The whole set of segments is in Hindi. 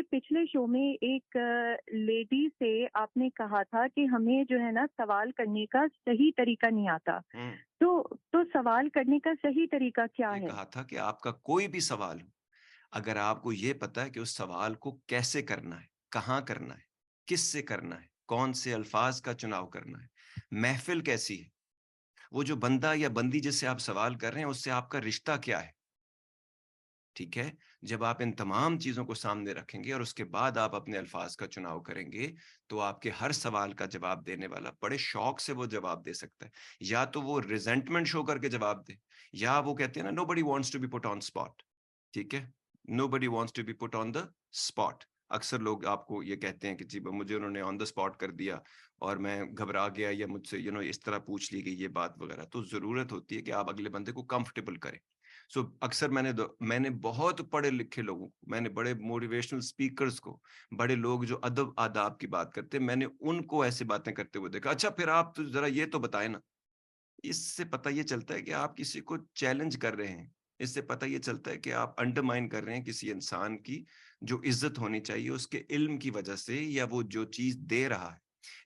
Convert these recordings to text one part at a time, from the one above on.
पिछले शो में एक लेडी से आपने कहा था कि हमें जो है ना सवाल करने का सही तरीका नहीं आता। हम्म। तो सवाल करने का सही तरीका क्या ये है? कहा था कि आपका कोई भी सवाल हो, अगर आपको ये पता है कि उस सवाल को कैसे करना है, कहाँ करना है, किससे करना है, कौन से अल्फाज का चुनाव करना है, महफिल कैसी है, वो जो बंदा या बंदी जिससे आप सवाल कर रहे हैं उससे आपका रिश्ता क्या है, ठीक है? जब आप इन तमाम चीज़ों को सामने रखेंगे और उसके बाद आप अपने अल्फाज का चुनाव करेंगे, तो आपके हर सवाल का जवाब देने वाला बड़े शौक से वो जवाब दे सकता है। या तो वो रिज़ेंटमेंट शो करके जवाब दे, या वो कहते हैं ना, nobody wants to be put on spot, ठीक है? Nobody wants to be put on the spot. अक्सर लोग आपको ये कहते हैं कि जी मुझे उन्होंने ऑन द स्पॉट कर दिया और मैं घबरा गया, या मुझसे इस तरह पूछ ली गई ये बात वगैरह। तो ज़रूरत होती है कि आप अगले बंदे को कंफर्टेबल करें। अक्सर मैंने बहुत पढ़े लिखे लोगों को, मैंने बड़े मोटिवेशनल स्पीकर्स को, बड़े लोग जो अदब आदाब की बात करते हैं, मैंने उनको ऐसी बातें करते हुए देखा। अच्छा, फिर आप तो जरा ये तो बताएं ना। इससे पता ये चलता है कि आप किसी को चैलेंज कर रहे हैं। इससे पता ये चलता है कि आप अंडरमाइन कर रहे हैं किसी इंसान की जो इज्जत होनी चाहिए उसके इल्म की वजह से, या वो जो चीज दे रहा है।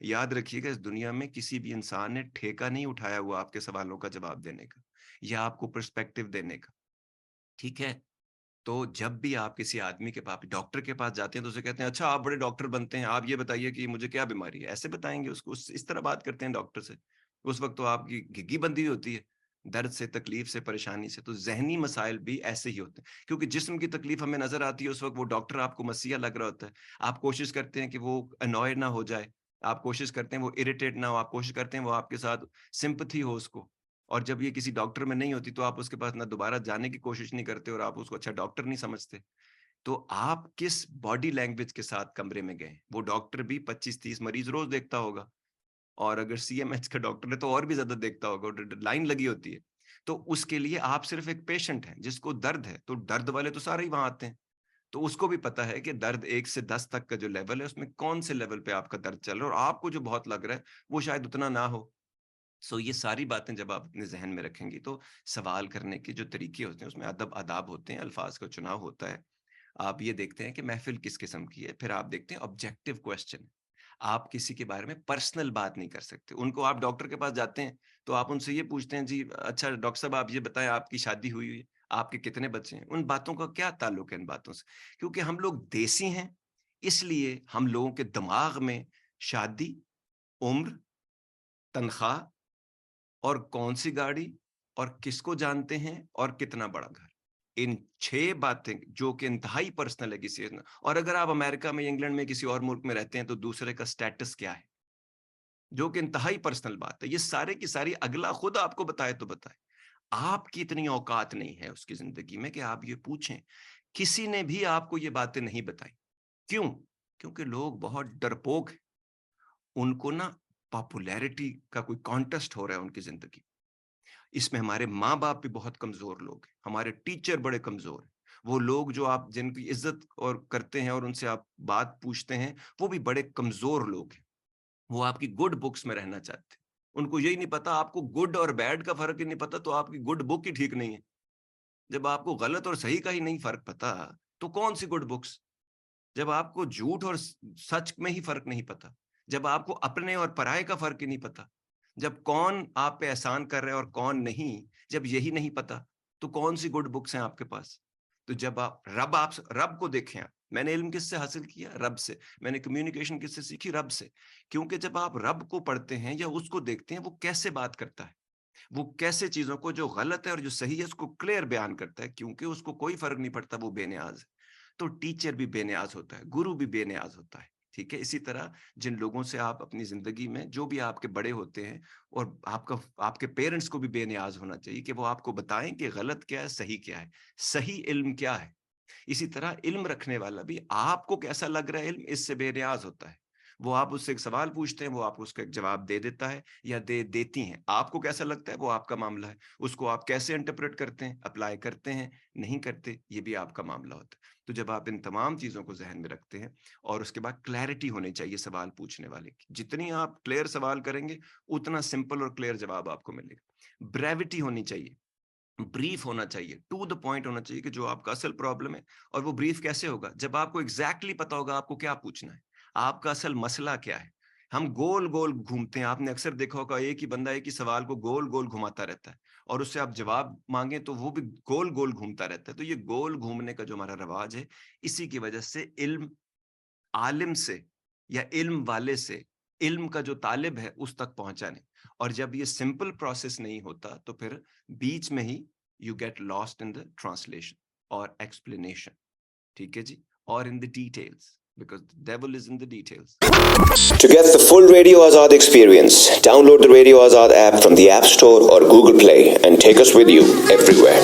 याद रखिएगा, इस दुनिया में किसी भी इंसान ने ठेका नहीं उठाया हुआ आपके सवालों का जवाब देने का, या आपको पर्सपेक्टिव देने का, ठीक है? तो जब भी आप किसी आदमी के पास, डॉक्टर के पास जाते हैं, तो उसे कहते हैं, अच्छा आप बड़े डॉक्टर बनते हैं, आप ये बताइए कि मुझे क्या बीमारी है? ऐसे बताएँगे उसको, इस तरह बात करते हैं डॉक्टर से। उस वक़्त तो आपकी घिघी बंधी हुई होती है, दर्द से, तकलीफ से, परेशानी से। तो ज़हनी मसाइल भी ऐसे ही होते हैं, क्योंकि जिस्म की तकलीफ हमें नज़र आती है, उस वक़्त वो डॉक्टर आपको मसीहा लग रहा होता है। आप कोशिश करते हैं कि वो अनॉय ना हो जाए, आप कोशिश करते हैं वो इरिटेट ना हो, आप कोशिश करते हैं वो आपके साथ सिम्पैथी हो उसको। और जब ये किसी डॉक्टर में नहीं होती, तो आप उसके पास ना दोबारा जाने की कोशिश नहीं करते और आप उसको अच्छा डॉक्टर नहीं समझते। तो आप किस बॉडी लैंग्वेज के साथ कमरे में गए? वो डॉक्टर भी 25-30 मरीज़ रोज़ देखता होगा, और अगर सीएमएच का डॉक्टर है तो और भी ज़्यादा देखता होगा, ड ड लाइन लगी होती है। तो उसके लिए आप सिर्फ़ एक पेशेंट हैं जिसको दर्द है, तो दर्द वाले तो सारे ही वहाँ आते हैं। तो उसको भी पता है कि दर्द 1 से 10 तक का जो लेवल है, उसमें कौन से लेवल पे आपका दर्द चल रहा है, और आपको जो बहुत लग रहा है, वो शायद उतना ना हो। ये सारी बातें जब आप अपने ज़हन में रखेंगी, तो सवाल करने के जो तरीके होते हैं उसमें अदब आदाब होते हैं, अल्फाज का चुनाव होता है। आप ये देखते हैं कि महफ़िल किस किस्म की है, फिर आप देखते हैं ऑब्जेक्टिव क्वेश्चन। आप किसी के बारे में पर्सनल बात नहीं कर सकते। उनको, आप डॉक्टर के पास जाते हैं, तो आप उनसे ये पूछते हैं, जी अच्छा डॉक्टर साहब आप ये बताएँ, आपकी शादी हुई हुई है? आपके कितने बच्चे हैं? उन बातों का क्या ताल्लुक है इन बातों से? क्योंकि हम लोग देसी हैं, इसलिए हम लोगों के दिमाग में शादी, उम्र, तनख्वाह और कौन-सी गाड़ी और किसको जानते हैं और कितना बड़ा घर। इन 6 बातें जो कि इंतहाई पर्सनल है किसी न, और अगर आप अमेरिका में, इंग्लैंड में, किसी और मुल्क में रहते हैं, तो दूसरे का स्टेटस क्या है, जो कि इंतहाई पर्सनल बात है। ये सारे की सारी अगला खुद आपको बताए तो बताए। आपकी इतनी औकात नहीं है उसकी ज़िंदगी में कि आप ये पूछें। किसी ने भी आपको ये बातें नहीं बताई। क्यों? क्योंकि लोग बहुत डरपोक हैं। उनको ना पॉपुलैरिटी का कोई कॉन्टेस्ट हो रहा है उनकी ज़िंदगी। इसमें हमारे माँ-बाप भी बहुत कमज़ोर लोग हैं, हमारे टीचर बड़े कमज़ोर हैं। वो लोग जो आप जिनकी इज़्ज़त और करते हैं और उनसे आप बात पूछते हैं, वो भी बड़े कमज़ोर लोग हैं। वो आपकी गुड बुक्स में रहना चाहते हैं। उनको यही नहीं पता, आपको गुड और बैड का फ़र्क ही नहीं पता, तो आपकी गुड बुक ही ठीक नहीं है। जब आपको गलत और सही का ही नहीं फ़र्क पता, तो कौन-सी गुड बुक्स? जब आपको झूठ और सच में ही फ़र्क नहीं पता, जब आपको अपने और पराये का फ़र्क ही नहीं पता, जब कौन आप पे एहसान कर रहा है और कौन नहीं, जब यही नहीं पता, तो कौन-सी गुड बुक्स हैं आपके पास? तो जब आप रब को देखें आप। मैंने इल्म किससे हासिल किया? रब से। मैंने कम्युनिकेशन किससे सीखी? रब से। क्योंकि जब आप रब को पढ़ते हैं या उसको देखते हैं, वो कैसे बात करता है, वो कैसे चीज़ों को जो गलत है और जो सही है उसको क्लियर बयान करता है, क्योंकि उसको कोई फ़र्क नहीं पड़ता, वो बेनियाज़ है। तो टीचर भी बेनियाज़ होता है, गुरु भी बेनियाज़ होता है, ठीक है? इसी तरह जिन लोगों से आप अपनी ज़िंदगी में, जो भी आपके बड़े होते हैं, और आपके पेरेंट्स को भी बेनियाज़ होना चाहिए कि वो आपको बताएँ कि गलत क्या है, सही क्या है, सही इल्म क्या है। इसी तरह इल्म रखने वाला भी आपको कैसा लग रहा है इल्म, इससे बेनियाज़ होता है। वो आप उससे एक सवाल पूछते हैं, वो आपको उसका एक जवाब दे देता है या दे देती हैं। आपको कैसा लगता है वो आपका मामला है। उसको आप कैसे इंटरप्रेट करते हैं, अप्लाई करते हैं, नहीं करते, ये भी आपका मामला होता है। तो जब आप इन तमाम चीज़ों को ज़हन में रखते हैं, और उसके बाद क्लैरिटी होनी चाहिए सवाल पूछने वाले की। जितनी आप क्लियर सवाल करेंगे, उतना सिंपल और क्लियर जवाब आपको मिलेगा। ब्रेविटी होनी चाहिए। ब्रीफ होना चाहिए, टू द पॉइंट होना चाहिए कि जो आपका असल प्रॉब्लम है। और वो ब्रीफ कैसे होगा? जब आपको एग्जैक्टली पता होगा आपको क्या पूछना है, आपका असल मसला क्या है। हम गोल गोल घूमते हैं, आपने अक्सर देखा होगा एक ही बंदा एक ही सवाल को गोल गोल घुमाता रहता है, और उससे आप जवाब मांगे तो वो भी गोल गोल घूमता रहता है। तो ये गोल घूमने का जो हमारा रवाज है, इसी की वजह से इल्म आलिम से या इल्म वाले से इल्म का जो तालिब है उस तक पहुंचा नहीं। और जब ये सिंपल प्रोसेस नहीं होता तो फिर बीच में ही you get lost in the translation और एक्सप्लेनेशन। ठीक है जी? और in the details, because the devil is in the details. To get the full Radio Azad experience, download the Radio Azad app from the App Store or Google Play and take us with you everywhere.